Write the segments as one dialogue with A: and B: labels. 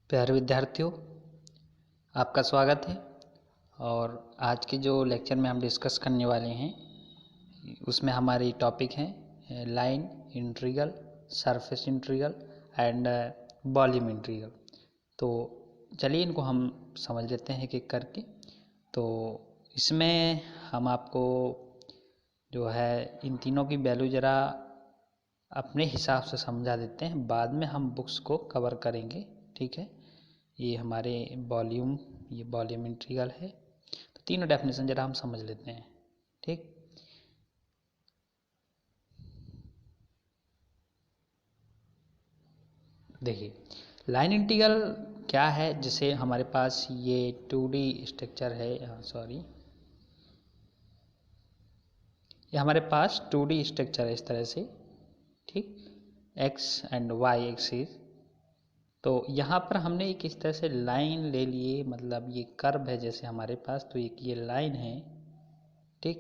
A: प्यारे विद्यार्थियों, आपका स्वागत है। और आज के जो लेक्चर में हम डिस्कस करने वाले हैं उसमें हमारी टॉपिक है line integral, surface integral and volume integral. तो चलिए इनको हम समझ लेते हैं कि करके। तो इसमें हम आपको जो है इन तीनों की वैल्यू ज़रा अपने हिसाब से समझा देते हैं, बाद में हम बुक्स को कवर करेंगे। ठीक है, ये हमारे ये वॉल्यूम इंटीग्रल है। तो तीनों डेफिनेशन जरा हम समझ लेते हैं। ठीक, देखिए लाइन इंटीग्रल क्या है। जैसे हमारे पास ये 2D स्ट्रक्चर है, सॉरी, ये हमारे पास 2D स्ट्रक्चर है इस तरह से। ठीक, एक्स एंड वाई एक्सिस। तो यहाँ पर हमने एक इस तरह से लाइन ले लिए, मतलब ये कर्व है जैसे हमारे पास, तो एक ये लाइन है। ठीक,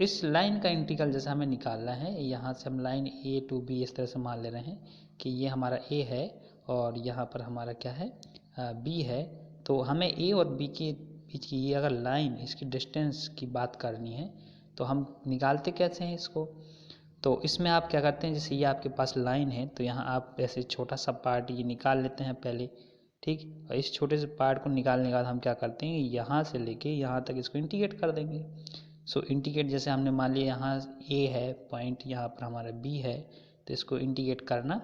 A: इस लाइन का इंटीग्रल जैसे हमें निकालना है, यहाँ से हम लाइन ए टू बी इस तरह से मान ले रहे हैं कि ये हमारा ए है और यहाँ पर हमारा क्या है, बी है। तो हमें ए और बी के बीच की ये अगर लाइन, इसकी डिस्टेंस की बात करनी है तो हम निकालते कैसे हैं इसको। तो इसमें आप क्या करते हैं, जैसे ये आपके पास लाइन है तो यहाँ आप ऐसे छोटा सा पार्ट ये निकाल लेते हैं पहले। ठीक, और इस छोटे से पार्ट को निकालने के बाद हम क्या करते हैं, यहाँ से लेके यहाँ तक इसको इंटीग्रेट कर देंगे। इंटीग्रेट जैसे हमने मान लिया यहाँ ए है पॉइंट, यहाँ पर हमारा बी है, तो इसको इंटीग्रेट करना,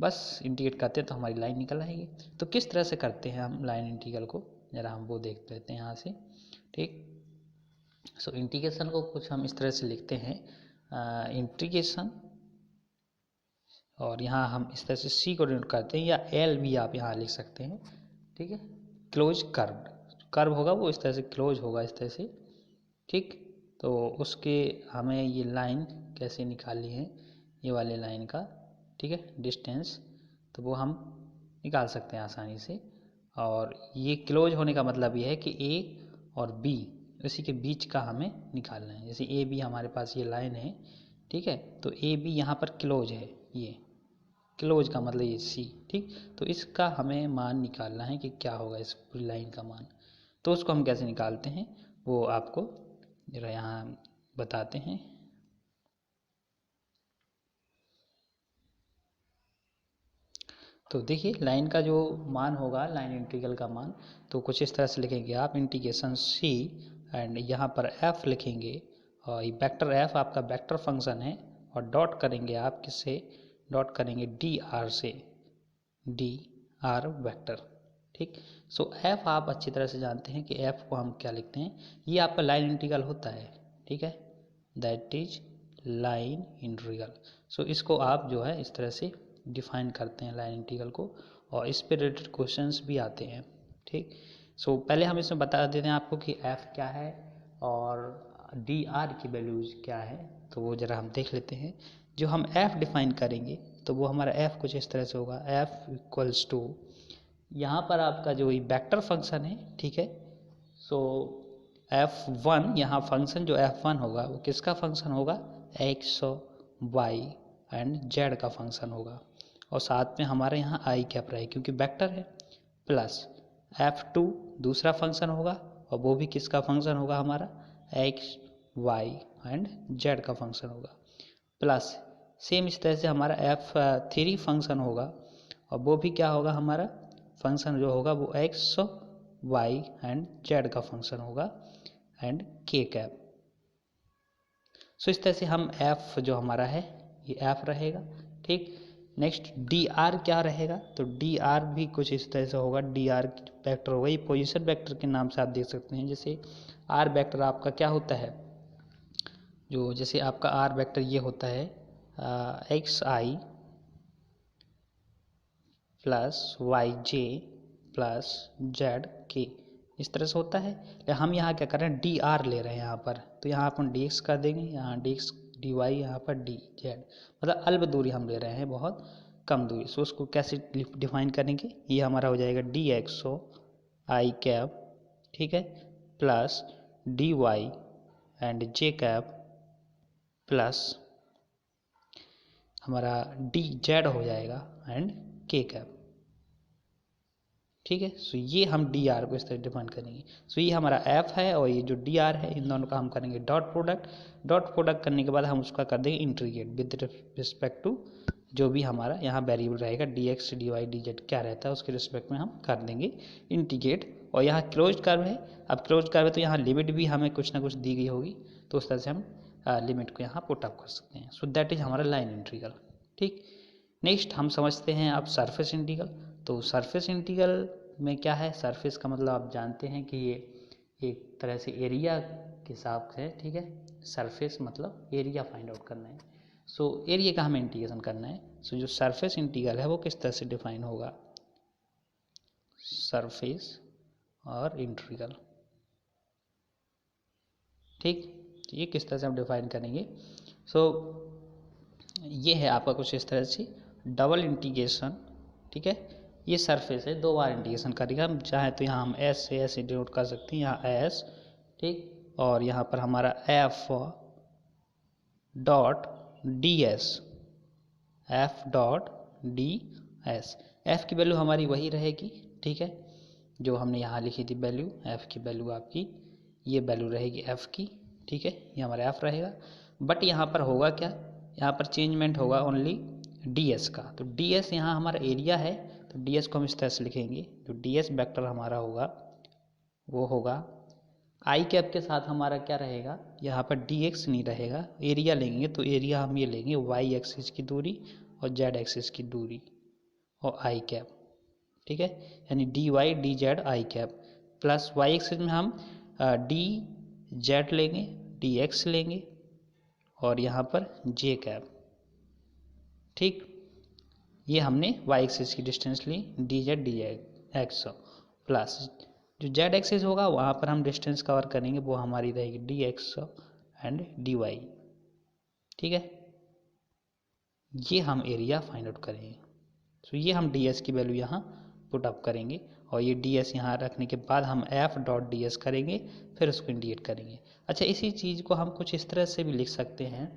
A: बस इंटीग्रेट करते हैं तो हमारी लाइन निकल आएगी। तो किस तरह से करते हैं हम लाइन इंटीग्रल को, ज़रा हम वो देख लेते हैं यहाँ से। ठीक, इंटीग्रेशन को कुछ हम इस तरह से लिखते हैं, इंटीग्रेशन, और यहाँ हम इस तरह से सी को डिनोट करते हैं, या एल भी आप यहाँ लिख सकते हैं। ठीक है, क्लोज कर्व होगा वो इस तरह से क्लोज होगा इस तरह से। ठीक, तो उसके हमें ये लाइन कैसे निकालनी है, ये वाले लाइन का, ठीक है, डिस्टेंस, तो वो हम निकाल सकते हैं आसानी से। और ये क्लोज होने का मतलब ये है कि ए और बी उसी के बीच का हमें निकालना है। जैसे ए बी हमारे पास ये लाइन है, ठीक है, तो ए बी यहाँ पर क्लोज है, ये क्लोज का मतलब ये सी। ठीक, तो इसका हमें मान निकालना है कि क्या होगा इस पूरी लाइन का मान। तो उसको हम कैसे निकालते हैं वो आपको जरा यहाँ बताते हैं। तो देखिए लाइन का जो मान होगा, लाइन इंटीग्रल का मान, तो कुछ इस तरह से लिखेंगे आप, इंटीग्रेशन सी एंड यहाँ पर एफ लिखेंगे, और ये वेक्टर एफ आपका वेक्टर फंक्शन है, और डॉट करेंगे आप किससे, डॉट करेंगे डी आर से, डी आर वेक्टर। ठीक, एफ आप अच्छी तरह से जानते हैं कि एफ को हम क्या लिखते हैं, ये आपका लाइन इंटीग्रल होता है। ठीक है, दैट इज लाइन इंटीग्रल। इसको आप जो है इस तरह से डिफाइन करते हैं लाइन इंटीग्रल को, और इस पे रिलेटेड क्वेश्चंस भी आते हैं। ठीक, पहले हम इसमें बता देते हैं आपको कि एफ क्या है और डी आर की वैल्यूज क्या है। तो वो ज़रा हम देख लेते हैं। जो हम एफ डिफाइन करेंगे तो वो हमारा एफ कुछ इस तरह से होगा, एफ इक्वल्स टू, यहाँ पर आपका जो ये वेक्टर फंक्शन है, ठीक है, F1, यहाँ फंक्शन जो F1 होगा वो किसका फंक्शन होगा, एक्स वाई एंड जेड का फंक्शन होगा, और साथ में हमारे यहाँ आई कैप रहे क्योंकि वेक्टर है, प्लस F2 दूसरा फंक्शन होगा, और वो भी किसका फंक्शन होगा, हमारा एक्स वाई एंड जेड का फंक्शन होगा, प्लस सेम इस तरह से हमारा F3 फंक्शन होगा, और वो भी क्या होगा, हमारा फंक्शन जो होगा वो एक्स वाई एंड जेड का फंक्शन होगा, एंड के कैप। इस तरह से हम एफ जो हमारा है ये एफ रहेगा। ठीक, नेक्स्ट डी आर क्या रहेगा, तो डी आर भी कुछ इस तरह से होगा, डी आर वेक्टर होगा, ये पोजीशन वेक्टर के नाम से आप देख सकते हैं। जैसे आर वेक्टर आपका क्या होता है, जो जैसे आपका आर वेक्टर ये होता है x i plus Y J plus Z के, इस तरह से होता है। हम यहाँ क्या कर रहे हैं, डी आर ले रहे हैं यहाँ पर, तो यहाँ अपन डी एक्स कर देंगे, यहाँ डी एक्स डी वाई, यहाँ पर डी जेड, मतलब अल्प दूरी हम ले रहे हैं, बहुत कम दूरी। उसको कैसे डिफाइन करेंगे, ये हमारा हो जाएगा डी एक्स आई कैप, ठीक है, plus D Y and J cap plus हमारा डी जेड हो जाएगा एंड के कैप। ठीक है। सो ये हम डी आर को इस तरह डिफाइन करेंगे। सो ये हमारा एफ है और ये जो डी आर है, इन दोनों का हम करेंगे डॉट प्रोडक्ट। डॉट प्रोडक्ट करने के बाद हम उसका कर देंगे इंटीग्रेट विद रिस्पेक्ट टू जो भी हमारा यहाँ वेरिएबल रहेगा, D X D Y D Z क्या रहता है उसके रिस्पेक्ट में हम कर देंगे इंटीग्रेट। और यहाँ क्लोज कर्व है, अब क्लोज कर्व है तो यहाँ लिमिट भी हमें कुछ ना कुछ दी गई होगी, तो उस तरह से हम लिमिट को यहाँ पुट अप कर सकते हैं। सो दैट इज हमारा लाइन इंटीग्रल। ठीक, नेक्स्ट हम समझते हैं अब सरफेस इंटीग्रल। तो सरफेस इंटीग्रल में क्या है, सरफेस का मतलब आप जानते हैं कि ये एक तरह से एरिया के हिसाब से, ठीक है। सरफेस मतलब एरिया फाइंड आउट करना है। सो एरिया का हमें इंटीग्रेशन करना है। सो जो सरफेस इंटीग्रल है वो किस तरह से डिफाइन होगा, सरफेस और इंटीग्रल। ठीक, ये किस तरह से हम डिफाइन करेंगे। सो ये है आपका कुछ इस तरह से डबल इंटीग्रेशन, ठीक है। ये सरफेस है, 2 बार इंटीग्रेशन करेगा। हम चाहे तो यहाँ हम एस से ऐसे डिनोट कर सकते हैं, यहाँ एस, ठीक। और यहाँ पर हमारा F dot D S, F dot D S. F की वैल्यू हमारी वही रहेगी, ठीक है, जो हमने यहाँ लिखी थी वैल्यू। एफ की वैल्यू आपकी ये वैल्यू रहेगी एफ की, ठीक है, ये हमारा एफ रहेगा। बट यहाँ पर होगा क्या, यहाँ पर चेंजमेंट होगा ओनली डी एस का। तो डी एस यहाँ हमारा एरिया है, तो डी एस को हम इस तरह से लिखेंगे। जो डी एस वेक्टर हमारा होगा वो होगा आई कैप के साथ हमारा क्या रहेगा, यहाँ पर डी एक्स नहीं रहेगा, एरिया लेंगे तो एरिया हम ये लेंगे वाई एक्सिस की दूरी और जेड एक्सिस की दूरी और आई कैप, ठीक है। यानी d Y D z i cap plus y axis में हम डी जेड लेंगे, डी एक्स लेंगे और यहाँ पर जे कैप, ठीक। ये हमने वाई एक्सिस की डिस्टेंस ली, d z d x plus जो जेड एक्सिस होगा वहाँ पर हम डिस्टेंस कवर करेंगे, वो हमारी रहेगी D X and D Y, ठीक है। ये हम एरिया फाइंड आउट करेंगे। तो ये हम डी एस की वैल्यू यहाँ पुट अप करेंगे और ये डी एस यहाँ रखने के बाद हम एफ डॉट डी एस करेंगे, फिर उसको इंडिकेट करेंगे। अच्छा, इसी चीज़ को हम कुछ इस तरह से भी लिख सकते हैं,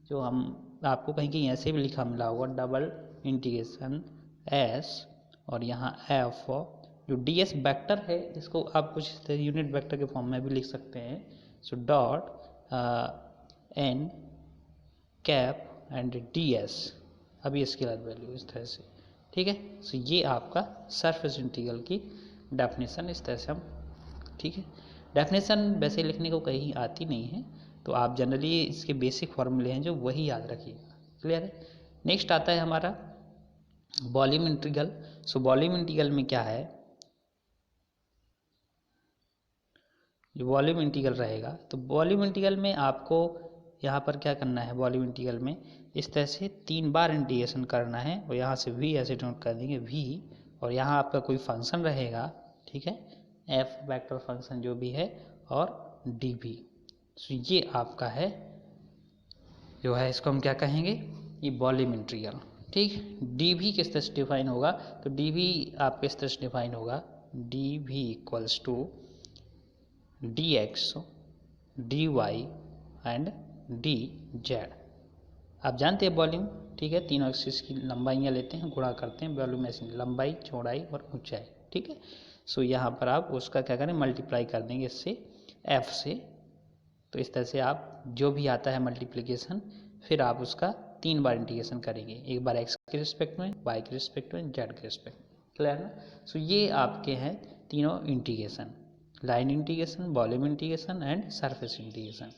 A: जो हम आपको कहीं कहीं ऐसे भी लिखा मिला होगा, डबल इंटीग्रेशन एस और यहाँ एफ, जो डी एस वैक्टर है इसको आप कुछ इस तरह यूनिट वेक्टर के फॉर्म में भी लिख सकते हैं। So dot N cap and D S, अभी इसके बाद वैल्यू इस तरह से, ठीक है। सो ये आपका सरफेस इंटीग्रल की डेफिनेशन इस तरह से हम, ठीक है। डेफिनेशन वैसे लिखने को कहीं आती नहीं है, तो आप जनरली इसके बेसिक फॉर्मूले हैं जो वही याद रखिएगा, क्लियर है। नेक्स्ट आता है हमारा volume integral. So volume integral में क्या है, जो वॉल्यूम इंटीग्रल रहेगा, तो वॉल्यूम इंटीग्रल में आपको यहाँ पर क्या करना है, वॉल्यूम इंटीग्रल में इस तरह से 3 बार इंटीग्रेशन करना है और यहाँ से v ऐसे नोट कर देंगे v, और यहाँ आपका कोई फंक्शन रहेगा, ठीक है, f वेक्टर फंक्शन जो भी है और dv। सो ये आपका है जो है, इसको हम क्या कहेंगे, ये वॉल्यूम इंटीग्रल, ठीक। dv किस तरह से डिफाइन होगा, तो dv आपके इस तरह से डिफाइन होगा, dv equals to D X D Y and D Z. आप जानते हैं वॉल्यूम, ठीक है, तीनों एक्सिस की लंबाइयाँ लेते हैं, गुणा करते हैं, वॉल्यूम ऐसे लंबाई चौड़ाई और ऊंचाई, ठीक है। सो यहाँ पर आप उसका क्या करें, मल्टीप्लाई कर देंगे इससे एफ से। तो इस तरह से आप जो भी आता है मल्टीप्लिकेशन, फिर आप उसका 3 बार इंटीग्रेशन करेंगे, एक बार एक्स के रिस्पेक्ट में, वाई के रिस्पेक्ट में, जेड के रिस्पेक्ट में, क्लियर ना। सो ये आपके हैं तीनों integration, line integration, volume integration and surface integration,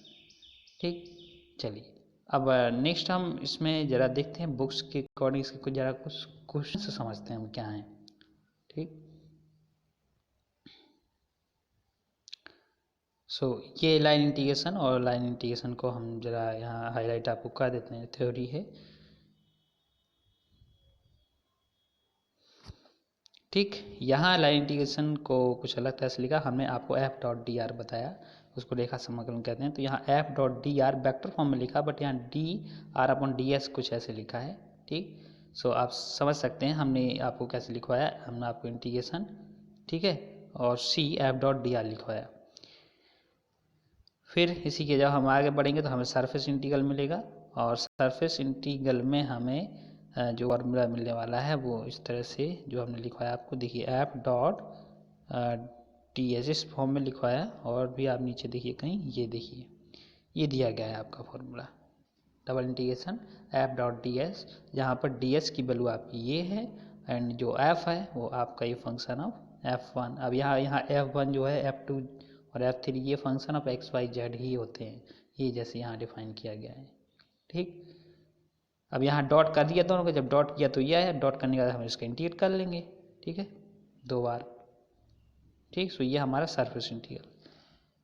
A: ठीक। चलिए अब नेक्स्ट हम इसमें ज़रा देखते हैं बुक्स के अकॉर्डिंग इसके कुछ ज़रा कुछ क्वेश्चन से समझते हैं हम क्या हैं, ठीक। सो ये लाइन इंटीग्रेशन, और लाइन इंटीग्रेशन को हम ज़रा यहाँ हाईलाइट आपको कर देते हैं, थ्योरी है, ठीक। यहाँ लाइन इंटीग्रेशन को कुछ अलग तरह से लिखा हमने, आपको एफ डॉट डी आर बताया, उसको रेखा समाकलन कहते हैं। तो यहाँ F dot D are vector form में लिखा, बट यहाँ D R upon D S कुछ ऐसे लिखा है, ठीक। सो आप समझ सकते हैं हमने आपको कैसे लिखवाया, हमने आपको इंटीग्रेशन, ठीक है, और C F dot D R लिखवाया। फिर इसी के जब हम आगे बढ़ेंगे तो हमें सरफेस इंटीग्रल मिलेगा, और सरफेस इंटीग्रल में हमें जो फॉर्मूला मिलने वाला है वो इस तरह से जो हमने लिखवाया आपको देखिए एफ डॉट टी एस इस फॉर्म में लिखवाया। और भी आप नीचे देखिए कहीं, ये देखिए ये दिया गया है आपका formula, double integration F dot D S, जहाँ पर डी एस की वैल्यू आपकी ये है एंड जो एफ है वो आपका ये फंक्शन ऑफ एफ वन। अब यहाँ एफ वन जो है एफ टू और एफ थ्री ये function of x y z ही होते हैं, ये जैसे यहाँ डिफाइन किया गया है। ठीक, अब यहाँ डॉट कर दिया दोनों को, जब डॉट किया तो यह है, डॉट करने के बाद हम इसका इंटीग्रेट कर लेंगे। ठीक है, 2 बार। ठीक, सो ये हमारा सरफेस इंटीग्रल।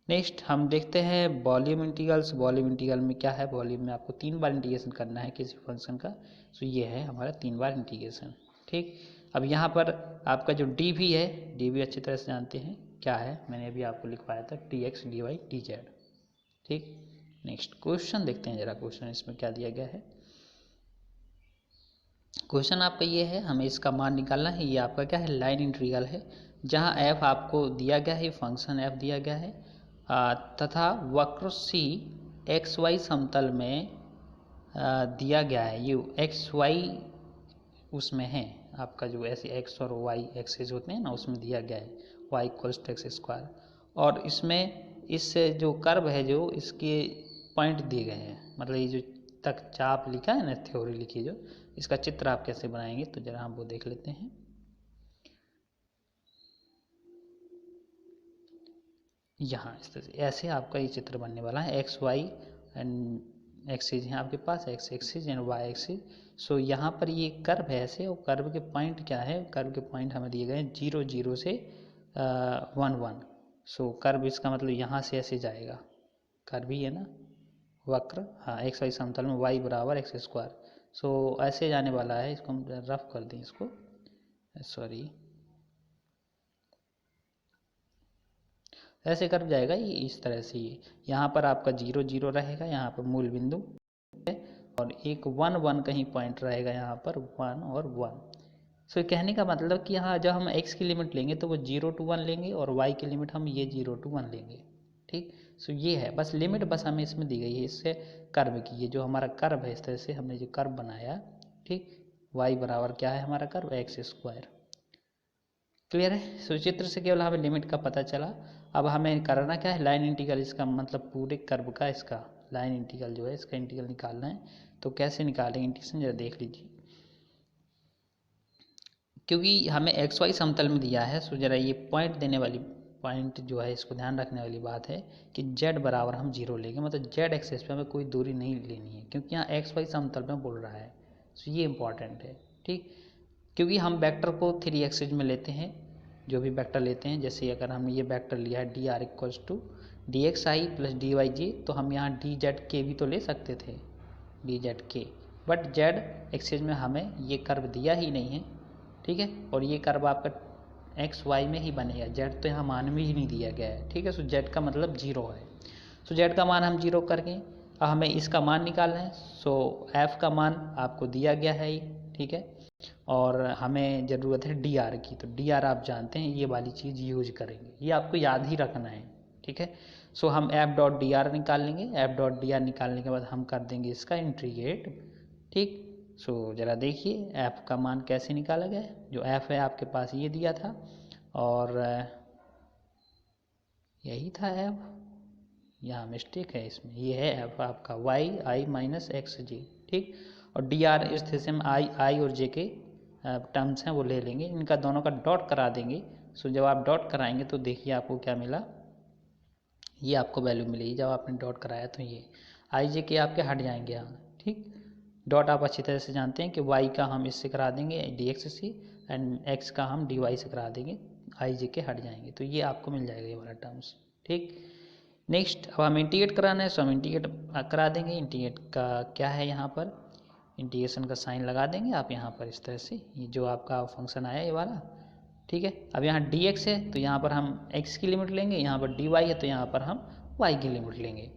A: नेक्स्ट हम देखते हैं वॉल्यूम इंटीग्रल्स। वॉल्यूम इंटीग्रल में क्या है, वॉल्यूम में आपको 3 बार इंटीग्रेशन करना है किसी फंक्शन का, सो ये है हमारा 3 बार इंटीग्रेशन। ठीक, अब यहाँ पर आपका जो डी भी है, डी भी अच्छी तरह से जानते हैं क्या है, मैंने अभी आपको लिखवाया था T X D Y D Z. ठीक, नेक्स्ट क्वेश्चन देखते हैं जरा, क्वेश्चन इसमें क्या दिया गया है। क्वेश्चन आपका ये है, हमें इसका मान निकालना है। ये आपका क्या है, लाइन इंटीग्रल है, जहाँ एफ आपको दिया गया है, फंक्शन एफ दिया गया है तथा वक्र सी एक्स वाई समतल में दिया गया है। ये एक्स वाई उसमें है आपका, जो ऐसे एक्स और वाई एक्सेस होते हैं ना, उसमें दिया गया है Y equals to X square. और इसमें इस जो कर्व है, जो इसके पॉइंट दिए गए हैं, मतलब ये जो तक चाप लिखा है ना, थ्योरी लिखी, जो इसका चित्र आप कैसे बनाएंगे तो जरा हम वो देख लेते हैं। यहाँ इस तरह से ऐसे आपका ये चित्र बनने वाला है, एक्स वाई एंड एक्सिस है आपके पास, x axis and y axis. So यहाँ पर ये कर्व है ऐसे, और कर्व के पॉइंट क्या है, कर्व के पॉइंट हमें दिए गए हैं 0 0 से 1 1। सो कर्व इसका मतलब यहाँ से ऐसे जाएगा, कर्व ही है ना वक्र, हाँ एक्स वाई समतल में वाई बराबर एक्स स्क्वायर। सो ऐसे जाने वाला है, इसको हम रफ कर दें इसको, सॉरी ऐसे कर्व जाएगा ये इस तरह से। ये यहाँ पर आपका 0 0 रहेगा, यहाँ पर मूल बिंदु है, और एक 1 1 कहीं पॉइंट रहेगा यहाँ पर 1 और 1। सो कहने का मतलब कि यहाँ जब हम x की लिमिट लेंगे तो वो 0 to 1 लेंगे, और y की लिमिट हम ये 0 to 1 लेंगे। ठीक, सो ये है बस लिमिट, बस हमें इसमें दी गई है इससे कर्व की। ये जो हमारा कर्व है, इस तरह से हमने जो कर्व बनाया, ठीक, y बराबर क्या है हमारा कर्व, एक्स स्क्वायर। क्लियर है, सो चित्र से केवल हमें लिमिट का पता चला। अब हमें करना क्या है, लाइन इंटीग्रल, इसका मतलब पूरे कर्व का इसका लाइन इंटीग्रल जो है, इसका इंटीग्रल निकालना है। तो कैसे निकालेंगे इंटीग्रेशन, जरा देख लीजिए। क्योंकि हमें एक्स वाई समतल में दिया है, सो जरा ये पॉइंट देने वाली पॉइंट जो है, इसको ध्यान रखने वाली बात है कि z बराबर हम 0 लेंगे, मतलब z एक्सेस पे हमें कोई दूरी नहीं लेनी है, क्योंकि यहाँ एक्स वाई समतल में बोल रहा है। सो ये इंपॉर्टेंट है। ठीक, क्योंकि हम वेक्टर को 3 एक्सिस में लेते हैं, जो भी वेक्टर लेते हैं, जैसे अगर हमने ये वेक्टर लिया है d r equals to D x i plus D Y j, तो हम यहाँ डी जेड के भी तो ले सकते थे, डी जेड के, बट जेड एक्सिस में हमें ये कर्व दिया ही नहीं है। ठीक है, और ये कर्व आपका एक्स वाई में ही बनेगा, जेड तो यहाँ मान में ही नहीं दिया गया है। ठीक है, सो जेड का मतलब 0 है, सो जेड का मान हम 0 करके अब हमें इसका मान निकालना है। सो एफ का मान आपको दिया गया है ये, ठीक है, और हमें ज़रूरत है डी आर की, तो डी आर आप जानते हैं, ये वाली चीज़ यूज करेंगे, ये आपको याद ही रखना है। ठीक है, सो हम एफ डॉट डी आर निकाल लेंगे, एफ डॉट डी आर निकालने के बाद हम कर देंगे इसका इंटीग्रेट। ठीक, सो ज़रा देखिए एफ का मान कैसे निकाला गया है। जो एफ है आपके पास ये दिया था, और यही था एफ, यहाँ मिस्टेक है इसमें, ये है एफ आपका वाई आई माइनस एक्स जी। ठीक, और डी आर इस तरह से हम आई और जे के टर्म्स हैं वो ले लेंगे, इनका दोनों का डॉट करा देंगे। सो जब आप डॉट कराएंगे तो देखिए आपको क्या मिला, ये आपको वैल्यू मिलेगी जब आपने डॉट कराया, तो ये आई जे के आपके हट जाएंगे यहाँ। ठीक, डॉट आप अच्छी तरह से जानते हैं कि वाई का हम इससे करा देंगे डी एक्स से, एंड एक्स का हम डी वाई से करा देंगे, आई जे के हट जाएंगे, तो ये आपको मिल जाएगा ये वाला टर्म्स। ठीक, नेक्स्ट अब हम इंटीग्रेट कराना है, सो हम इंटीग्रेट करा देंगे। इंटीग्रेट का क्या है, यहाँ पर इंटीग्रेशन का साइन लगा देंगे आप यहाँ पर इस तरह से, ये जो आपका फंक्शन आया ये वाला। ठीक है, अब यहाँ डी एक्स है तो यहाँ पर हम एक्स की लिमिट लेंगे, यहाँ पर डी वाई है तो यहाँ पर हम वाई की लिमिट लेंगे।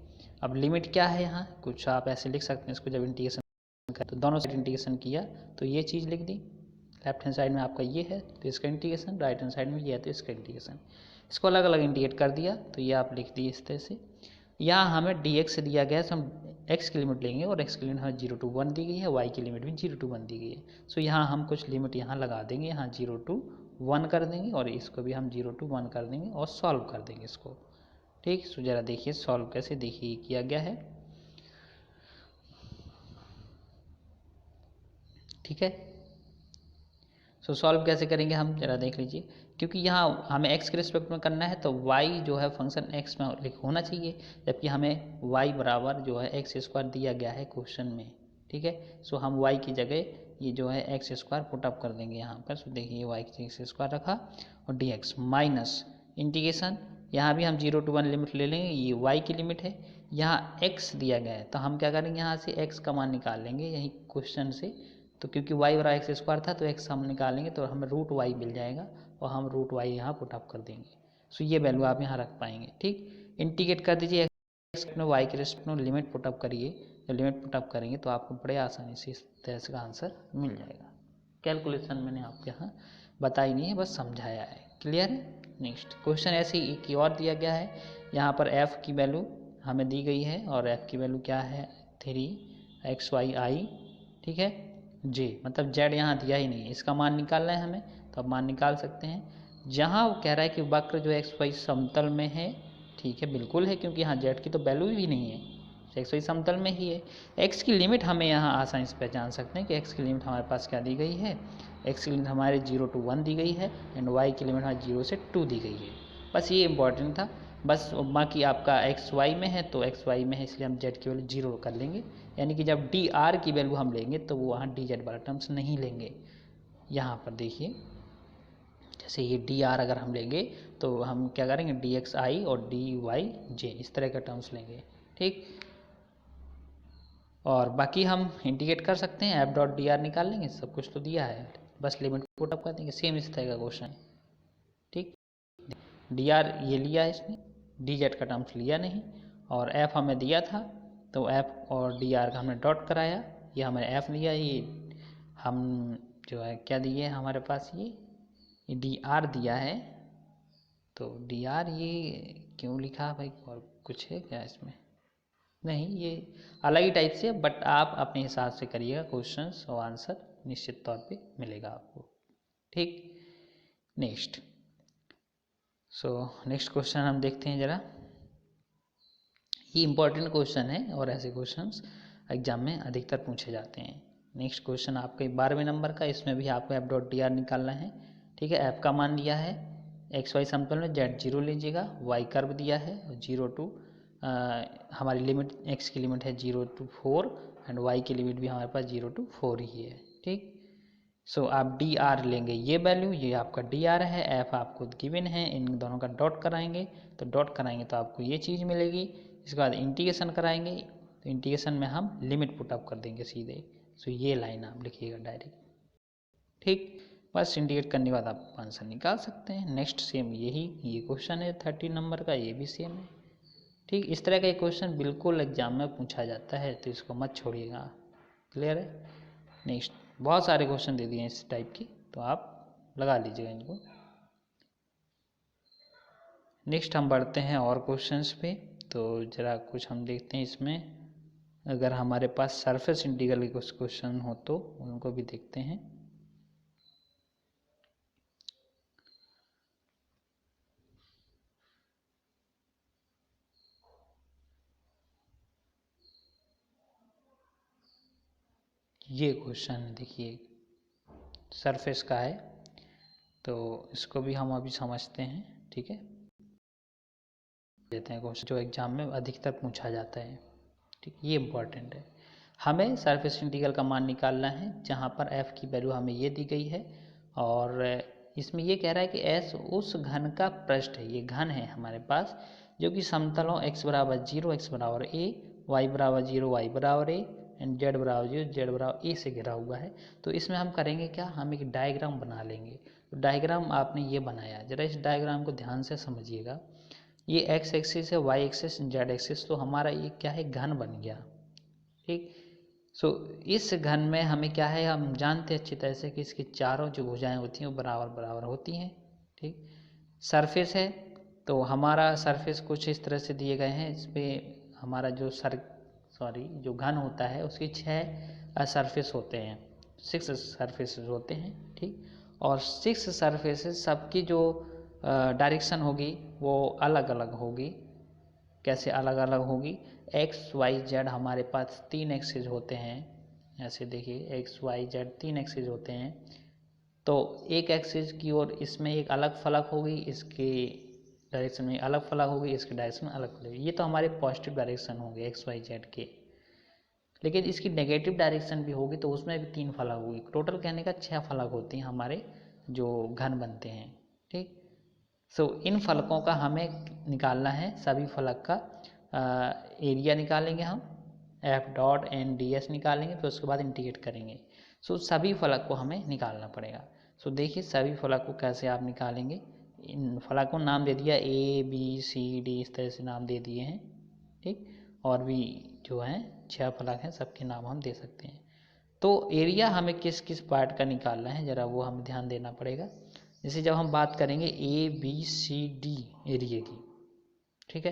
A: अब लिमिट क्या है, यहाँ कुछ आप ऐसे लिख सकते हैं इसको, जब इंटीग्रेशन कर तो दोनों साइड इंटीग्रेशन किया तो ये चीज़ लिख दी, लेफ्ट हैंड साइड में आपका ये है तो इसका इंटीग्रेशन, राइट हैंड साइड में ये है तो इसका इंटीग्रेशन, इसको अलग अलग इंटीग्रेट कर दिया तो ये आप लिख दिए इस तरह से। यहाँ हमें डी एक्स दिया गया है, तो हम एक्स की लिमिट लेंगे और एक्स की लिमिट हमें 0 to 1 दी गई है, वाई की लिमिट भी 0 to 1 दी गई है। सो यहाँ हम कुछ लिमिट यहाँ लगा देंगे, यहाँ 0 to 1 कर देंगे और इसको भी हम 0 to 1 कर देंगे और सॉल्व कर देंगे इसको। ठीक, सो जरा देखिए सॉल्व कैसे, देखिए किया गया है। ठीक है, सो सॉल्व कैसे करेंगे हम जरा देख लीजिए। क्योंकि यहाँ हमें x के रिस्पेक्ट में करना है तो y जो है फंक्शन x में होना चाहिए, जबकि हमें y बराबर जो है एक्स स्क्वायर दिया गया है क्वेश्चन में। ठीक है, सो हम y की जगह ये जो है एक्स स्क्वायर पुटअप कर देंगे यहाँ पर। सो देखिए y की जगह स्क्वायर रखा और dx माइनस इंटीग्रेशन, यहाँ भी हम 0 to 1 लिमिट ले लेंगे, ये y की लिमिट है, यहाँ x दिया गया है तो हम क्या करेंगे यहाँ से x का मान निकाल लेंगे यही क्वेश्चन से। तो क्योंकि y बराबर एक्स स्क्वायर था तो x हम निकालेंगे तो हमें रूट y मिल जाएगा और हम रूट y यहाँ पुटअप कर देंगे। सो ये वैल्यू आप यहाँ रख पाएंगे। ठीक, इंटीग्रेट कर दीजिए एक्स में y के रेस्पेक्ट में लिमिट पुटअप करिए, जब लिमिट पुटअप करेंगे तो आपको बड़े आसानी से इस तरह से का आंसर मिल जाएगा। कैलकुलेशन मैंने आपके यहाँ बताई नहीं है, बस समझाया है। क्लियर है। नेक्स्ट क्वेश्चन ऐसे ही एक और दिया गया है, यहाँ पर f की वैल्यू हमें दी गई है और f की वैल्यू क्या है 3xyi, ठीक है, j मतलब z यहाँ दिया ही नहीं है, इसका मान निकालना है हमें तो अब मान निकाल सकते हैं। जहाँ वो कह रहा है कि वक्र जो एक्स वाई समतल में है, ठीक है बिल्कुल है, क्योंकि यहाँ z की तो वैल्यू भी नहीं है, एक्स वाई समतल में ही है। x की लिमिट हमें यहाँ आसानी से पहचान सकते हैं कि x की लिमिट हमारे पास क्या दी गई है, x की लिमिट हमारे 0 to 1 दी गई है एंड y की लिमिट हमारे 0 से 2 दी गई है। बस ये इंपॉर्टेंट था। बस बाकी आपका एक्स वाई में है तो एक्स वाई में है इसलिए हम जेड की वैल्यू 0 कर लेंगे, यानी कि जब डी आर की वैल्यू हम लेंगे तो वो वहाँ डी जेड वाला टर्म्स नहीं लेंगे। यहाँ पर देखिए जैसे ये डी आर अगर हम लेंगे तो हम क्या करेंगे डी एक्स आई और डी वाई जे इस तरह का टर्म्स लेंगे। ठीक, और बाकी हम इंटीग्रेट कर सकते हैं, एफ डॉट डी आर निकाल लेंगे, सब कुछ तो दिया है, बस लिमिट पुट अप कर देंगे। सेम इस तरह का क्वेश्चन है। ठीक, डी आर ये लिया है इसने, डी जेड का टर्म्स लिया नहीं, और एफ हमें दिया था तो एफ और डी आर का हमने डॉट कराया, ये हमें एफ दिया, ये हम जो है क्या दिए हमारे पास ये डी आर दिया है। तो डी आर ये क्यों लिखा भाई, और कुछ है क्या इसमें? नहीं, ये अलग ही टाइप से, बट आप अपने हिसाब से करिएगा, क्वेश्चंस और आंसर निश्चित तौर पे मिलेगा आपको। ठीक, नेक्स्ट नेक्स्ट क्वेश्चन हम देखते हैं जरा। ये इंपॉर्टेंट क्वेश्चन है और ऐसे क्वेश्चंस एग्जाम में अधिकतर पूछे जाते हैं। नेक्स्ट क्वेश्चन आपके 12वें नंबर का, इसमें भी आपको एफ डॉट डी आर निकालना है। ठीक है, एफ का मान दिया है एक्स वाई समतल में, जेड 0 लीजिएगा, वाई कर्व दिया है 0 to हमारी लिमिट एक्स की लिमिट है 0 to 4 एंड वाई की लिमिट भी हमारे पास 0 to 4 ही है। ठीक, आप डी आर लेंगे, ये वैल्यू ये आपका डी आर है, एफ आपको गिवन है, इन दोनों का डॉट कराएंगे तो आपको ये चीज़ मिलेगी। इसके बाद इंटीग्रेशन कराएंगे तो इंटीग्रेशन में हम लिमिट पुट अप कर देंगे सीधे। ये लाइन आप लिखिएगा डायरेक्ट। ठीक, बस इंटीग्रेट करने के बाद आप आंसर निकाल सकते हैं। नेक्स्ट सेम यही ये क्वेश्चन है 30 नंबर का, ये भी सेम है। ठीक, इस तरह का क्वेश्चन बिल्कुल एग्जाम में पूछा जाता है तो इसको मत छोड़िएगा। क्लियर है। नेक्स्ट बहुत सारे क्वेश्चन दे दिए हैं इस टाइप के, तो आप लगा लीजिएगा इनको। नेक्स्ट हम बढ़ते हैं और क्वेश्चंस पे, तो ज़रा कुछ हम देखते हैं इसमें। अगर हमारे पास सरफेस इंटीग्रल के कुछ क्वेश्चन हो तो उनको भी देखते हैं। ये क्वेश्चन देखिए सरफेस का है, तो इसको भी हम अभी समझते हैं। ठीक है, देते हैं क्वेश्चन जो एग्जाम में अधिकतर पूछा जाता है। ठीक, ये इम्पॉर्टेंट है। हमें सरफेस इंटीग्रल का मान निकालना है, जहाँ पर एफ की वैल्यू हमें ये दी गई है और इसमें ये कह रहा है कि एस उस घन का पृष्ठ है, ये घन है हमारे पास जो कि समतलों x बराबर 0 x बराबर a, y बराबर 0 y बराबर a एंड z बराबर 0 z बराबर a से घिरा हुआ है। तो इसमें हम करेंगे क्या, हम एक डायग्राम बना लेंगे। तो डायग्राम आपने ये बनाया, जरा इस डायग्राम को ध्यान से समझिएगा। ये x एक्सिस है, y एक्सिस, z एक्सिस, तो हमारा ये क्या है घन बन गया। ठीक, इस घन में हमें क्या है, हम जानते हैं अच्छी तरह से कि इसकी चारों जो भुजाएं होती हैं वो बराबर बराबर होती हैं। ठीक, सरफेस है तो हमारा सरफेस कुछ इस तरह से दिए गए हैं, इस पर हमारा जो जो घन होता है उसके 6 सरफेस होते हैं, 6 सरफेसेस होते हैं, ठीक। और 6 सरफेसेस सबकी जो डायरेक्शन होगी वो अलग अलग होगी। कैसे अलग अलग होगी? एक्स वाई जेड हमारे पास 3 एक्सिस होते हैं। ऐसे देखिए, एक्स वाई जेड 3 एक्सिस होते हैं। तो एक एक्सिस की ओर इसमें एक अलग फलक होगी, इसके डायरेक्शन में अलग फलक होगी, इसके डायरेक्शन में अलग फलक होगी। ये तो हमारे पॉजिटिव डायरेक्शन होंगे एक्स वाई जेड के। लेकिन इसकी नेगेटिव डायरेक्शन भी होगी तो उसमें भी 3 फलक होगी। टोटल कहने का 6 फलक होते हैं हमारे जो घन बनते हैं, ठीक। इन फलकों का हमें निकालना है, सभी फलक का एरिया निकालेंगे हम, F dot N D S निकालेंगे, फिर उसके बाद इंटीग्रेट करेंगे। सभी फलक को हमें निकालना पड़ेगा। देखिए सभी फलक को कैसे आप निकालेंगे। इन फलक को नाम दे दिया ए बी सी डी, इस तरह से नाम दे दिए हैं, ठीक। और भी जो हैं 6 फलक हैं, सबके नाम हम दे सकते हैं। तो एरिया हमें किस किस पार्ट का निकालना है ज़रा वो हमें ध्यान देना पड़ेगा। जैसे जब हम बात करेंगे A B C D area की, ठीक है,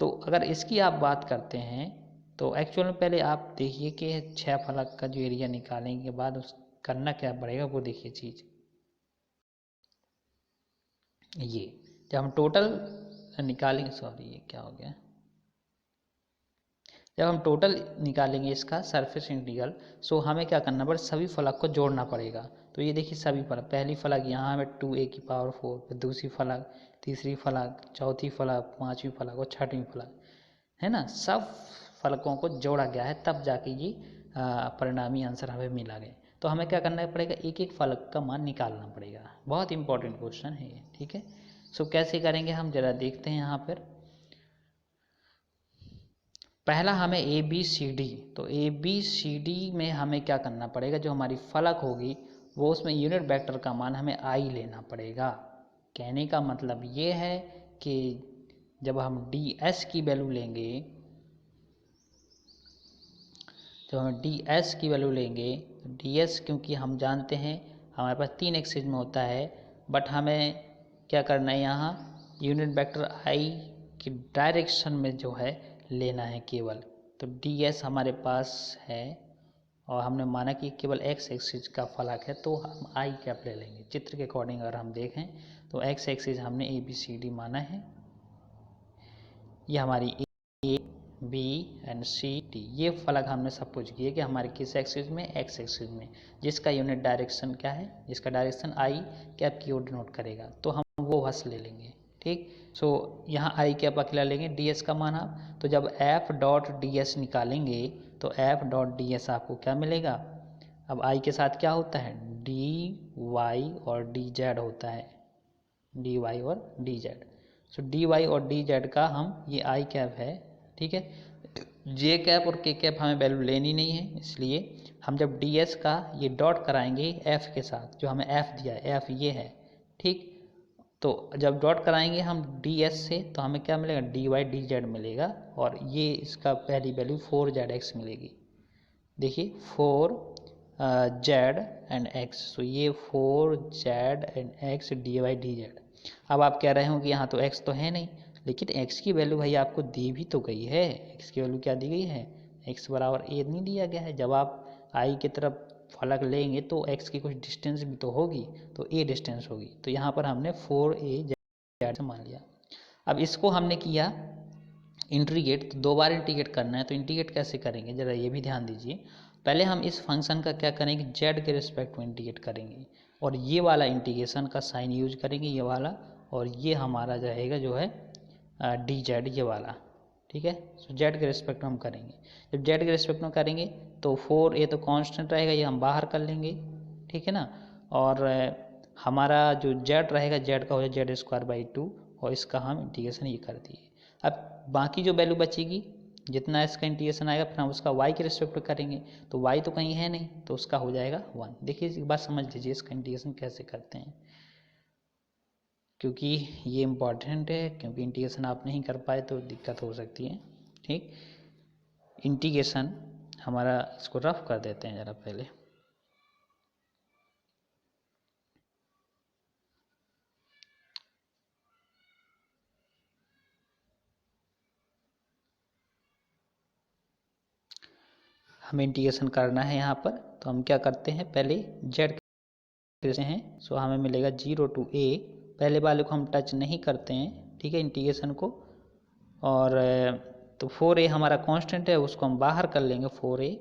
A: तो अगर इसकी आप बात करते हैं तो एक्चुअल में पहले आप देखिए कि 6 फलक का जो एरिया निकालने के बाद उस करना क्या पड़ेगा वो देखिए चीज़। ये जब हम टोटल निकालेंगे, सॉरी ये क्या हो गया, जब हम टोटल निकालेंगे इसका सरफेस इंटीग्रल, हमें क्या करना पड़ेगा, सभी फलक को जोड़ना पड़ेगा। तो ये देखिए सभी फलक, पहली फलक यहाँ हमें 2a की पावर 4, फिर दूसरी फलक, तीसरी फलक, चौथी फलक, पांचवी फलक और छठवीं फलक, है ना। सब फलकों को जोड़ा गया है, तब जाके ये परिणामी आंसर हमें मिला गया। तो हमें क्या करना पड़ेगा, एक एक फलक का मान निकालना पड़ेगा। बहुत इंपॉर्टेंट क्वेश्चन है ये, ठीक है। कैसे करेंगे हम जरा देखते हैं यहाँ पर। पहला हमें ए बी सी डी, तो ए बी सी डी में हमें क्या करना पड़ेगा, जो हमारी फलक होगी वो उसमें यूनिट वेक्टर का मान हमें आई लेना पड़ेगा। कहने का मतलब ये है कि जब हम डी एस की वैल्यू लेंगे, जब हम डी एस की वैल्यू लेंगे, डी एस क्योंकि हम जानते हैं हमारे पास 3 एक्सिस में होता है, बट हमें क्या करना है, यहाँ यूनिट वेक्टर आई की डायरेक्शन में जो है लेना है केवल। तो डी एस हमारे पास है और हमने माना कि केवल एक्स एक्सिस का फलक है, तो हम आई कैप ले लेंगे। चित्र के अकॉर्डिंग अगर हम देखें तो एक्स एक्सिस हमने ए बी सी डी माना है, ये हमारी A B and C D, ये फलक हमने सपोज किए कि हमारे किस एक्सिस में, एक्स एक्सिस में, जिसका यूनिट डायरेक्शन क्या है, जिसका डायरेक्शन आई कैप की ओर डिनोट करेगा, तो हम वो हस ले लेंगे, ठीक। यहाँ आई कैप अकेला लेंगे, डी एस का मान आप, तो जब एफ डॉट डी एस निकालेंगे तो एफ डॉट डी एस आपको क्या मिलेगा। अब आई के साथ क्या होता है, डी वाई और डी जेड होता है, डी वाई और डी जेड। डी वाई और डी जेड का हम, ये आई कैप है, ठीक है। जे कैप और के कैप हमें वैल्यू लेनी नहीं है, इसलिए हम जब डी एस का ये डॉट कराएंगे एफ के साथ, जो हमें एफ दिया है, एफ ये है, ठीक। तो जब डॉट कराएंगे हम डी एस से तो हमें क्या मिलेगा, डी वाई डी जेड मिलेगा, और ये इसका पहली वैल्यू 4z(x) मिलेगी। देखिए 4z एंड एक्स, तो ये 4z and X D Y D Z. अब आप कह रहे हो कि यहाँ तो x तो है नहीं, लेकिन x की वैल्यू भाई आपको दी भी तो गई है। x की वैल्यू क्या दी गई है, x बराबर a नहीं दिया गया है। जब आप i की तरफ फलक लेंगे तो x की कुछ डिस्टेंस भी तो होगी, तो a डिस्टेंस होगी, तो यहाँ पर हमने 4az मान लिया। अब इसको हमने किया इंटीग्रेट, तो 2 बार इंटीग्रेट करना है, तो इंटीग्रेट कैसे करेंगे ज़रा ये भी ध्यान दीजिए। पहले हम इस फंक्शन का क्या करेंगे, जेड के रिस्पेक्ट में इंटीग्रेट करेंगे, और ये वाला इंटीग्रेशन का साइन यूज करेंगे, ये वाला, और ये हमारा रहेगा जो है डी जेड, ये वाला, ठीक है। जेड के रिस्पेक्ट में हम करेंगे। जब जेड के रिस्पेक्ट में करेंगे तो 4a तो कांस्टेंट रहेगा, ये हम बाहर कर लेंगे, ठीक है ना। और हमारा जो जेड रहेगा, जेड का हो जाए z²/2, और इसका हम इंटीग्रेशन ये कर दिए। अब बाकी जो वैल्यू बचेगी, जितना इसका इंटीग्रेशन आएगा, फिर हम उसका y के रिस्पेक्ट में करेंगे, तो y तो कहीं है नहीं, तो उसका हो जाएगा 1। देखिए एक बात समझ लीजिए इसका इंटीग्रेशन कैसे करते हैं, क्योंकि ये इम्पॉर्टेंट है, क्योंकि इंटीग्रेशन आप नहीं कर पाए तो दिक्कत हो सकती है, ठीक। इंटीग्रेशन हमारा, इसको रफ कर देते हैं ज़रा पहले। हमें इंटीग्रेशन करना है यहाँ पर, तो हम क्या करते हैं, पहले जेड करते हैं। सो हमें मिलेगा 0 to a, पहले वाले को हम टच नहीं करते हैं, ठीक है, इंटीग्रेशन को। और तो 4a हमारा कांस्टेंट है, उसको हम बाहर कर लेंगे 4a,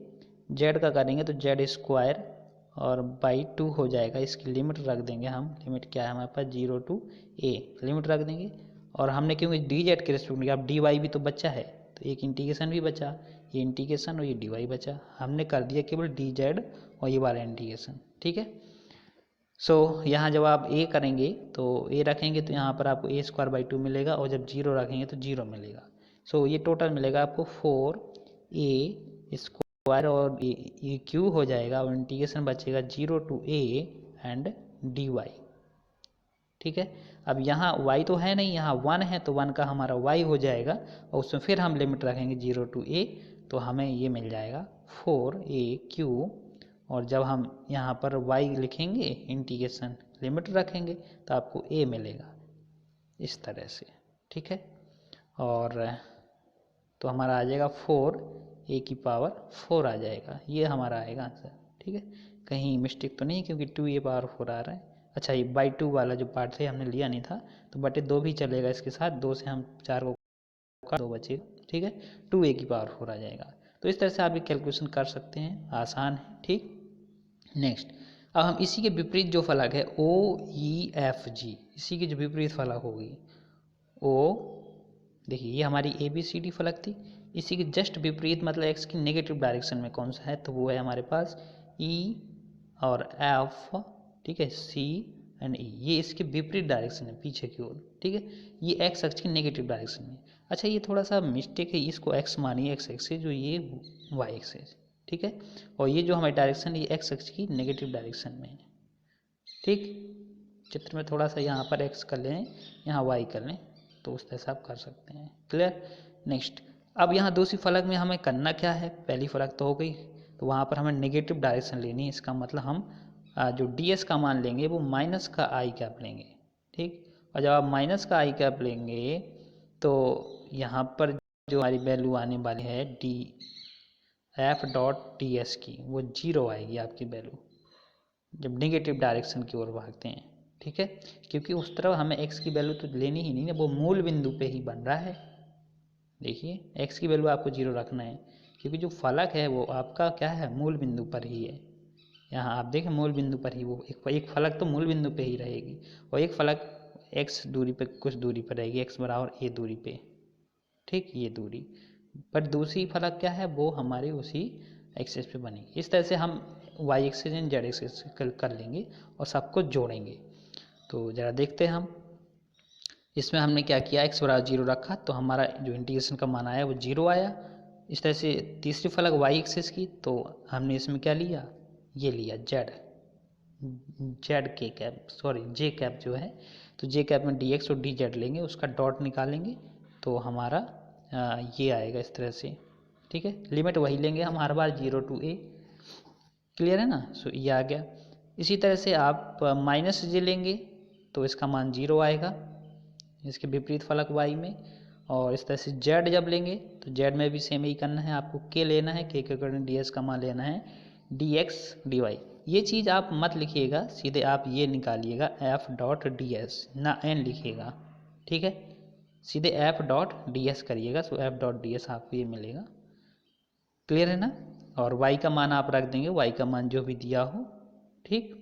A: जेड का करेंगे तो जेड स्क्वायर और बाई 2 हो जाएगा। इसकी लिमिट रख देंगे हम, लिमिट क्या है हमारे पास 0 to a, लिमिट रख देंगे। और हमने क्योंकि डी जेड के रिस्पेक्ट, अब डी वाई भी तो बचा है, तो एक इंटीग्रेशन भी बचा, ये इंटीग्रेशन और ये डी वाई बचा, हमने कर दिया केवल डी जेड और ये वाला इंटीग्रेशन, ठीक है। सो यहाँ जब आप ए करेंगे तो ए रखेंगे तो यहाँ पर आपको ए स्क्वायर बाई 2 मिलेगा, और जब 0 रखेंगे तो 0 मिलेगा। सो ये टोटल मिलेगा आपको 4a स्क्वायर और ये क्यू हो जाएगा, और इंटीग्रेशन बचेगा 0 to a and D Y, ठीक है। अब यहाँ y तो है नहीं, यहाँ 1 है, तो 1 का हमारा y हो जाएगा, और उसमें फिर हम लिमिट रखेंगे 0 to a, तो हमें ये मिल जाएगा 4aq। और जब हम यहाँ पर y लिखेंगे, इंटीग्रेशन लिमिट रखेंगे, तो आपको a मिलेगा इस तरह से, ठीक है। और तो हमारा आ जाएगा 4a की पावर 4 आ जाएगा, ये हमारा आएगा आंसर, ठीक है। कहीं मिस्टेक तो नहीं, क्योंकि 2a पावर 4 आ रहा है। अच्छा, ये बाई 2 वाला जो पार्ट थे हमने लिया नहीं था, तो बटे 2 भी चलेगा इसके साथ, 2 से हम 4 को 2 बचेगा, ठीक है, 2a की पावर 4 आ जाएगा। तो इस तरह से आप ये कैलकुलेशन कर सकते हैं, आसान है, ठीक। नेक्स्ट, अब हम इसी के विपरीत जो फलक है OEFG, इसी की जो विपरीत फलक होगी O, देखिए ये हमारी ABCD फलक थी, इसी की जस्ट विपरीत मतलब x की नेगेटिव डायरेक्शन में कौन सा है, तो वो है हमारे पास E और F, ठीक है, C एंड E, ये इसके विपरीत डायरेक्शन है पीछे की ओर, ठीक है, ये x अक्ष की नेगेटिव डायरेक्शन में। अच्छा, ये थोड़ा सा मिस्टेक है, इसको x मानिए x एक्सिस, जो ये y एक्सिस, ठीक है, और ये जो हमारी डायरेक्शन ये x अक्ष की नेगेटिव डायरेक्शन में है, ठीक। चित्र में थोड़ा सा यहाँ पर x कर लें, यहाँ y कर लें, तो उस तरह से आप कर सकते हैं, क्लियर। नेक्स्ट, अब यहाँ दूसरी फलक में हमें करना क्या है, पहली फलक तो हो गई, तो वहाँ पर हमें नेगेटिव डायरेक्शन लेनी है, इसका मतलब हम जो ds का मान लेंगे वो माइनस का i कैप लेंगे, ठीक। और जब आप माइनस का i कैप लेंगे तो यहाँ पर जो हमारी वैल्यू आने वाली है D F dot D S की, वो 0 आएगी आपकी वैल्यू, जब नेगेटिव डायरेक्शन की ओर भागते हैं, ठीक है, क्योंकि उस तरफ हमें x की वैल्यू तो लेनी ही नहीं है, वो मूल बिंदु पे ही बन रहा है। देखिए x की वैल्यू आपको 0 रखना है, क्योंकि जो फलक है वो आपका क्या है, मूल बिंदु पर ही है। यहाँ आप देखें मूल बिंदु पर ही वो एक फलक तो मूल बिंदु पे ही रहेगी, और एक फलक x दूरी पे कुछ दूरी पर रहेगी, x बराबर a दूरी पे, ठीक, ये दूरी पर दूसरी फलक क्या है, वो हमारे उसी एक्सिस पे बनेगी। इस तरह से हम y axis and z axis कर लेंगे और सबको जोड़ेंगे। तो ज़रा देखते हैं हम, इसमें हमने क्या किया, x बराबर 0 रखा, तो हमारा जो इंटीग्रेशन का मान आया वो 0 आया। इस तरह से तीसरी फलक y एक्सिस की, तो हमने इसमें क्या लिया, ये लिया जेड के कैप, सॉरी जे कैप जो है, तो जे कैप में dx और dz लेंगे, उसका डॉट निकालेंगे, तो हमारा ये आएगा इस तरह से, ठीक है। लिमिट वही लेंगे हम हर बार 0 to a, क्लियर है ना। सो ये आ गया। इसी तरह से आप माइनस जे लेंगे तो इसका मान 0 आएगा इसके विपरीत फलक y में, और इस तरह से z जब लेंगे तो z में भी सेम ही करना है, आपको k लेना है, k के अकॉर्डिंग ds का मान लेना है dx dy। ये चीज़ आप मत लिखिएगा, सीधे आप ये निकालिएगा f डॉट ds, ना n लिखिएगा, ठीक है, सीधे f डॉट ds करिएगा, सो f डॉट ds आपको ये मिलेगा, क्लियर है ना। और y का मान आप रख देंगे, y का मान जो भी दिया हो, ठीक,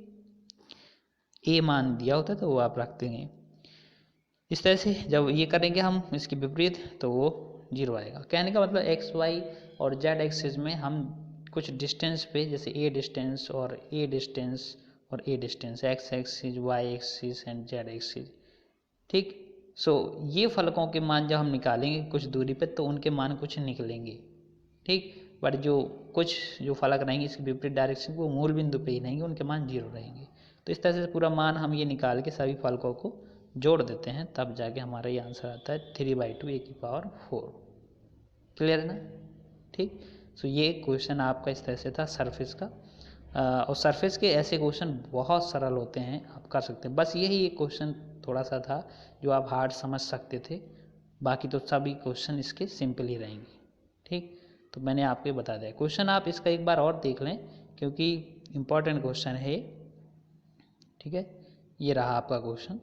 A: a मान दिया होता है तो वो आप रख देंगे। इस तरह से जब ये करेंगे हम इसके विपरीत, तो वो 0 आएगा। कहने का मतलब एक्स वाई और जेड एक्सिस में हम कुछ डिस्टेंस पे, जैसे ए डिस्टेंस और ए डिस्टेंस और A distance, X axis, Y axis and Z axis, ठीक। सो ये फलकों के मान जब हम निकालेंगे कुछ दूरी पे, तो उनके मान कुछ निकलेंगे, ठीक। बट जो कुछ जो फलक रहेंगे इसके विपरीत डायरेक्शन, वो मूल बिंदु पे ही रहेंगे, उनके मान 0 रहेंगे। तो इस तरह से पूरा मान हम ये निकाल के सभी फलकों को जोड़ देते हैं, तब जाके हमारा ये आंसर आता है 3/2 a की पावर 4, क्लियर है ना, ठीक। सो ये क्वेश्चन आपका इस तरह से था सरफेस का, और सरफेस के ऐसे क्वेश्चन बहुत सरल होते हैं, आप कर सकते हैं। बस यही एक क्वेश्चन थोड़ा सा था जो आप हार्ड समझ सकते थे, बाकी तो सभी क्वेश्चन इसके सिंपल ही रहेंगे, ठीक। तो मैंने आपको ये बता दिया। क्वेश्चन आप इसका एक बार और देख लें क्योंकि इम्पॉर्टेंट क्वेश्चन है, ठीक है। ये रहा आपका क्वेश्चन,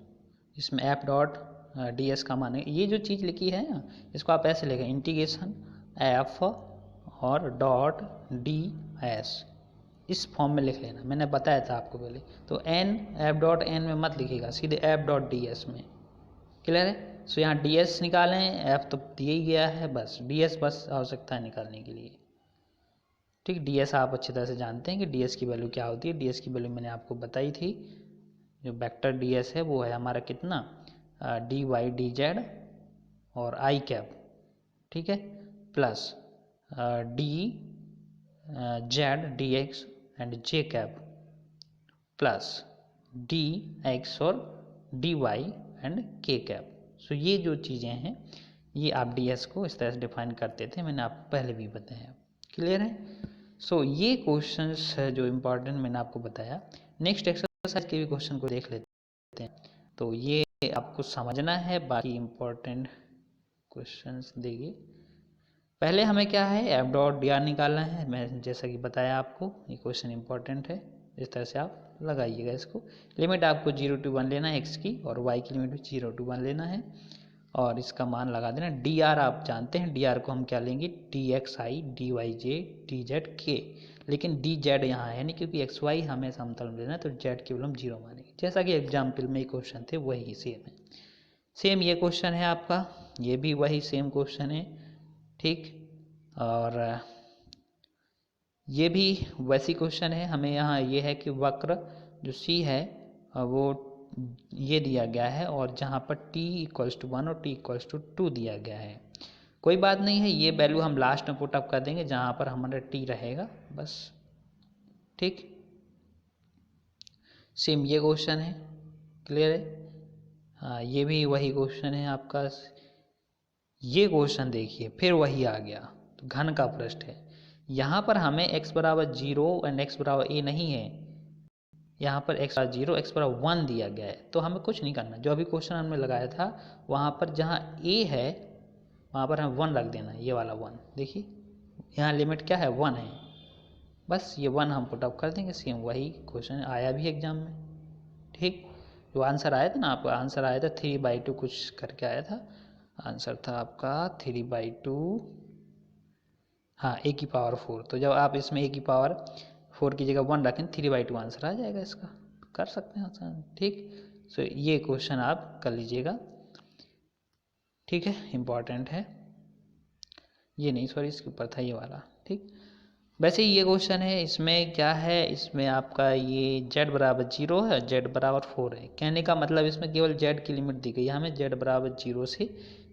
A: इसमें एफ डॉट डी एस का मान है। ये जो चीज़ लिखी है ना, इसको आप ऐसे लिखें, इंटीग्रेशन एफ और डॉट डी एस, इस फॉर्म में लिख लेना, मैंने बताया था आपको पहले। तो एन एफ डॉट एन में मत लिखिएगा, सीधे एफ डॉट डी एस में। क्लियर है? सो यहाँ डी एस निकालें, एफ तो दिया ही गया है, बस डी एस बस आवश्यकता है निकालने के लिए। ठीक, डी एस आप अच्छी तरह से जानते हैं कि डी एस की वैल्यू क्या होती है। डी एस की वैल्यू मैंने आपको बताई थी, जो वेक्टर डी एस है वो है हमारा कितना, डी वाई डी जेड और आई कैप, ठीक है, plus D z d X and J cap plus D x और डी वाई एंड के कैप। सो ये जो चीज़ें हैं ये आप डी एस को इस तरह से डिफाइन करते थे, मैंने आपको पहले भी बताया। क्लियर है? सो ये क्वेश्चंस है जो इम्पोर्टेंट मैंने आपको बताया। नेक्स्ट एक्सरसाइज के भी क्वेश्चन को देख लेते हैं। तो ये आपको समझना है, बाकी इम्पोर्टेंट क्वेश्चंस देखिए। पहले हमें क्या है, एफ डॉट डी आर निकालना है। मैं जैसा कि बताया आपको, ये क्वेश्चन इंपॉर्टेंट है, इस तरह से आप लगाइएगा इसको। लिमिट आपको 0 to 1 लेना है एक्स की, और वाई की लिमिट भी 0 to 1 लेना है, और इसका मान लगा देना। डी आर आप जानते हैं, डी आर को हम क्या लेंगे, D x I D Y J D Z के, लेकिन डी जेड यहाँ है नहीं क्योंकि एक्स वाई हमें समतल में लेना है, तो जेड केवल हम 0 मानेंगे। जैसा कि एग्जाम्पल में क्वेश्चन थे वही सेम है। सेम ये क्वेश्चन है आपका, ये भी वही सेम क्वेश्चन है, ठीक। और ये भी वैसी क्वेश्चन है। हमें यहाँ ये है कि वक्र जो सी है वो ये दिया गया है, और जहाँ पर t = 1 और t = 2 दिया गया है। कोई बात नहीं है, ये वैल्यू हम लास्ट में पुटअप कर देंगे जहाँ पर हमारा t रहेगा, बस, ठीक। सेम ये क्वेश्चन है, क्लियर है? हाँ, ये भी वही क्वेश्चन है आपका। ये क्वेश्चन देखिए, फिर वही आ गया, तो घन का पृष्ठ है। यहाँ पर हमें x = 0 एंड x = a नहीं है, यहाँ पर x = 0 x = 1 दिया गया है। तो हमें कुछ नहीं करना, जो अभी क्वेश्चन हमने लगाया था वहाँ पर जहाँ a है वहाँ पर हमें 1 रख देना है, ये वाला 1। देखिए यहाँ लिमिट क्या है, 1 है, बस ये 1 हम पुटअप कर देंगे। सेम वही क्वेश्चन आया भी एग्जाम में, ठीक। जो आंसर आया था ना, आपका आंसर आया था 3/2 कुछ करके आया था, आंसर था आपका 3/2, हाँ, a⁴। तो जब आप इसमें a⁴ की जगह 1 रखें, 3/2 आंसर आ जाएगा इसका, कर सकते हैं आसान, ठीक। सो ये क्वेश्चन आप कर लीजिएगा, ठीक है, इम्पॉर्टेंट है। ये नहीं, सॉरी, इसके ऊपर था ये वाला, ठीक। वैसे ये क्वेश्चन है, इसमें क्या है, इसमें आपका ये z = 0 है, z = 4 है। कहने का मतलब इसमें केवल z की लिमिट दी गई है हमें, z = 0 से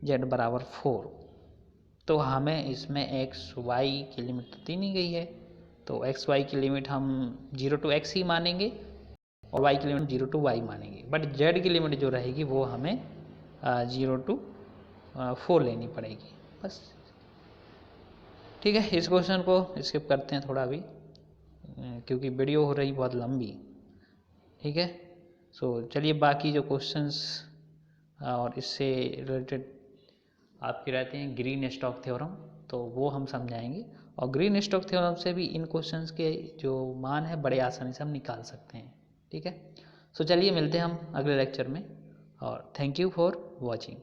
A: z = 4। तो हमें इसमें एक्स वाई की लिमिट तो दी नहीं गई है, तो एक्स वाई की लिमिट हम 0 to x ही मानेंगे, और y की लिमिट 0 to y मानेंगे। बट z की लिमिट जो रहेगी वो हमें 0 to 4 लेनी पड़ेगी, बस, ठीक है। इस क्वेश्चन को स्किप करते हैं थोड़ा अभी, क्योंकि वीडियो हो रही बहुत लंबी, ठीक है। सो चलिए, बाकी जो क्वेश्चंस और इससे रिलेटेड आपके रहते हैं ग्रीन स्टॉक थ्योरम, तो वो हम समझाएंगे, और ग्रीन स्टॉक थ्योरम से भी इन क्वेश्चंस के जो मान है बड़े आसानी से हम निकाल सकते हैं, ठीक है। सो चलिए, मिलते हैं हम अगले लेक्चर में, और थैंक यू फॉर वॉचिंग।